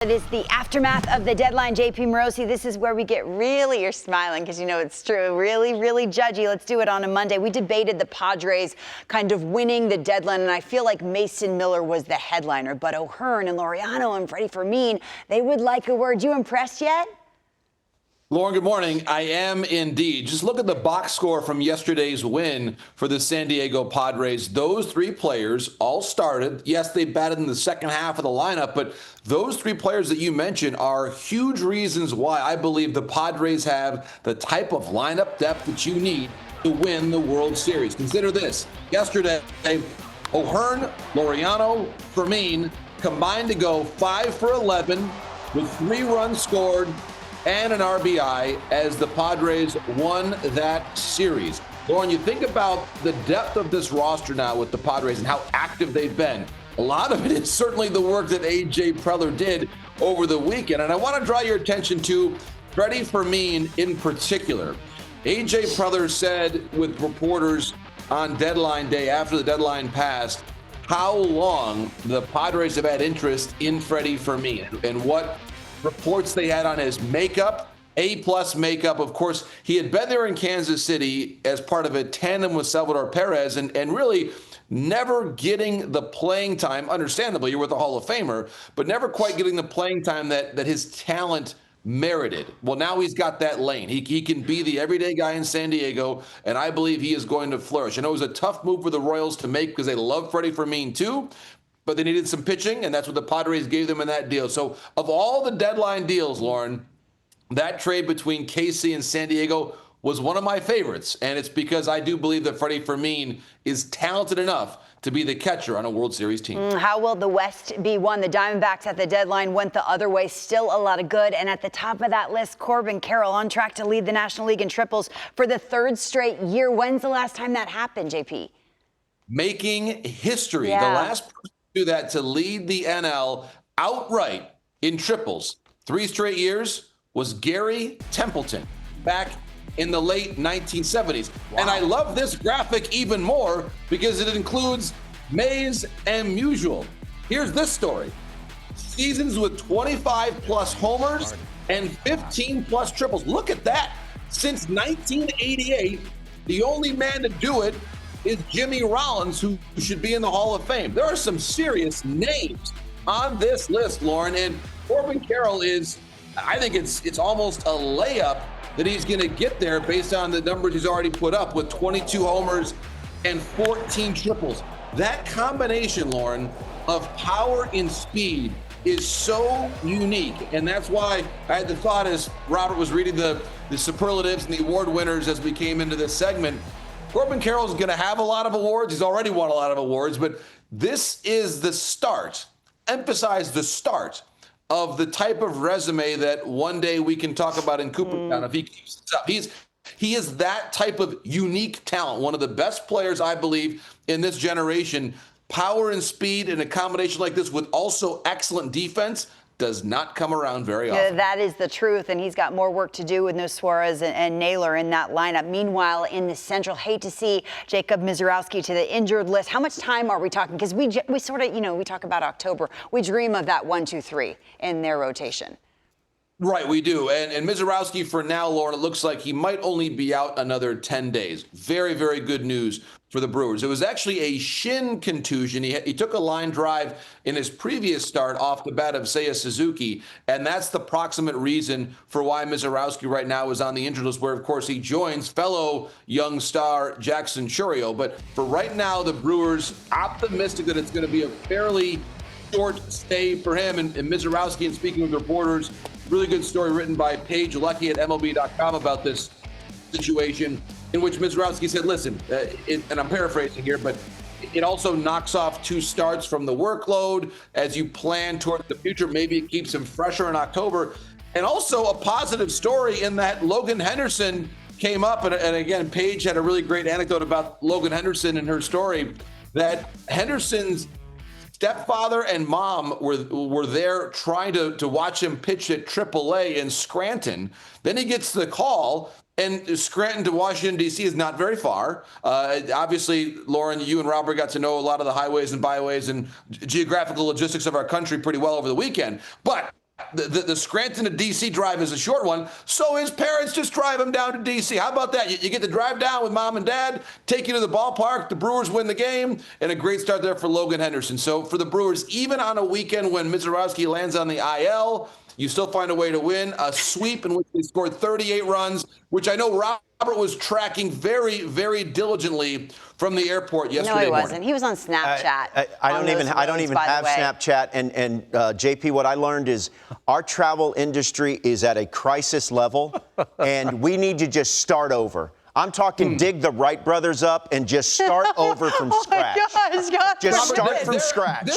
It is the aftermath of the deadline. JP Morosi, this is where we get really, you're smiling because you know it's true, really, really judgy. Let's do it on a Monday. We debated the Padres kind of winning the deadline, and I feel like Mason Miller was the headliner. But O'Hearn and Laureano and Freddie Fermin, they would like a word. You impressed yet? Lauren, good morning. I am indeed. Just look at the box score from yesterday's win for the San Diego Padres. Those three players all started. Yes, they batted in the second half of the lineup, but those three players that you mentioned are huge reasons why I believe the Padres have the type of lineup depth that you need to win the World Series. Consider this. Yesterday, O'Hearn, Laureano, Fermin combined to go 5 for 11 with 3 runs scored and an RBI as the Padres won that series. Lauren, you think about the depth of this roster now with the Padres and how active they've been. A lot of it is certainly the work that A.J. Preller did over the weekend. And I want to draw your attention to Freddie Fermin in particular. A.J. Preller said with reporters on deadline day after the deadline passed how long the Padres have had interest in Freddie Fermin and what reports they had on his makeup, A-plus makeup. Of course, he had been there in Kansas City as part of a tandem with Salvador Perez and really never getting the playing time. Understandably, you're with a Hall of Famer, but never quite getting the playing time that his talent merited. Well, now he's got that lane. He can be the everyday guy in San Diego, and I believe he is going to flourish. I know it was a tough move for the Royals to make because they love Freddie Fermin too, but they needed some pitching, and that's what the Padres gave them in that deal. So of all the deadline deals, Lauren, that trade between KC and San Diego was one of my favorites, and it's because I do believe that Freddie Fermin is talented enough to be the catcher on a World Series team. How will the West be won? The Diamondbacks at the deadline went the other way. Still a lot of good. And at the top of that list, Corbin Carrol on track to lead the National League in triples for the 3rd straight year. When's the last time that happened, JP? Making history. Yeah. The last person to do that, to lead the NL outright in triples 3 straight years, was Gary Templeton back in the late 1970s. Wow. And I love this graphic even more because it includes Mays and Musial. Here's this story. Seasons with 25-plus homers and 15-plus triples. Look at that. Since 1988, the only man to do it is Jimmy Rollins, who should be in the Hall of Fame. There are some serious names on this list, Lauren, and Corbin Carroll is, I think it's almost a layup that he's going to get there based on the numbers he's already put up with 22 homers and 14 triples. That combination, Lauren, of power and speed is so unique. And that's why I had the thought as Robert was reading the superlatives and the award winners as we came into this segment. Corbin Carroll is going to have a lot of awards. He's already won a lot of awards, but this is the start, emphasize the start of the type of resume that one day we can talk about in Cooperstown if he keeps this up. He is that type of unique talent, one of the best players, I believe, in this generation. Power and speed in a combination like this with also excellent defense does not come around very often. That is the truth, and he's got more work to do with no Suarez and Naylor in that lineup. Meanwhile, in the Central, hate to see Jacob Miserowski to the injured list. How much time are we talking? Because we sort of, we talk about October. We dream of that 1, 2, 3 in their rotation. Right, we do. And Miserowski, for now, Lauren, it looks like he might only be out another 10 days. Very, very good news for the Brewers. It was actually a shin contusion. He took a line drive in his previous start off the bat of Seiya Suzuki, and that's the proximate reason for why Miserowski right now is on the injured list, where, of course, he joins fellow young star Jackson Chourio. But for right now, the Brewers optimistic that it's going to be a fairly short stay for him. And Miserowski, and speaking with reporters, really good story written by Paige Lucky at MLB.com about this situation, in which Miserowski said, listen, and I'm paraphrasing here, but it also knocks off 2 starts from the workload as you plan toward the future. Maybe it keeps him fresher in October. And also a positive story in that Logan Henderson came up. And again, Paige had a really great anecdote about Logan Henderson in her story, that Henderson's stepfather and mom were there trying to watch him pitch at AAA in Scranton. Then he gets the call, and Scranton to Washington, D.C. is not very far. Obviously, Lauren, you and Robert got to know a lot of the highways and byways and geographical logistics of our country pretty well over the weekend. But the Scranton to D.C. drive is a short one, so his parents just drive him down to D.C. How about that? You get to drive down with mom and dad, take you to the ballpark, the Brewers win the game, and a great start there for Logan Henderson. So for the Brewers, even on a weekend when Miserowski lands on the IL, you still find a way to win. A sweep in which they scored 38 runs, which I know Robert was tracking very, very diligently from the airport yesterday No, he morning. wasn't. He was on Snapchat. I don't even have Snapchat. And JP, what I learned is our travel industry is at a crisis level, and we need to just start over. I'm talking dig the Wright brothers up and just start over from scratch. Oh my gosh, Just start from scratch.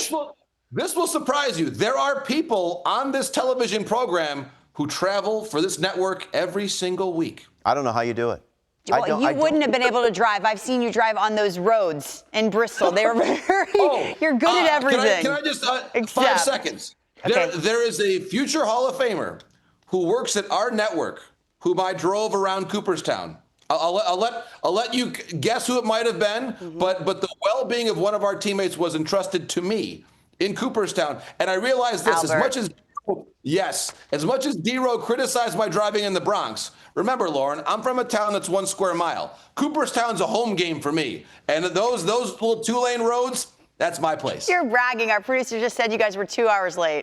This will surprise you. There are people on this television program who travel for this network every single week. I don't know how you do it. Well, you wouldn't have been able to drive. I've seen you drive on those roads in Bristol. They were very, you're good at everything. Can I just, 5 seconds. Okay. There is a future Hall of Famer who works at our network, whom I drove around Cooperstown. I'll let you guess who it might have been, but the well-being of one of our teammates was entrusted to me in Cooperstown. And I realized this, Albert. as much as D-Row criticized my driving in the Bronx, remember, Lauren, I'm from a town that's 1 square mile. Cooperstown's a home game for me. And those little 2-lane roads, that's my place. You're bragging. Our producer just said you guys were 2 hours late.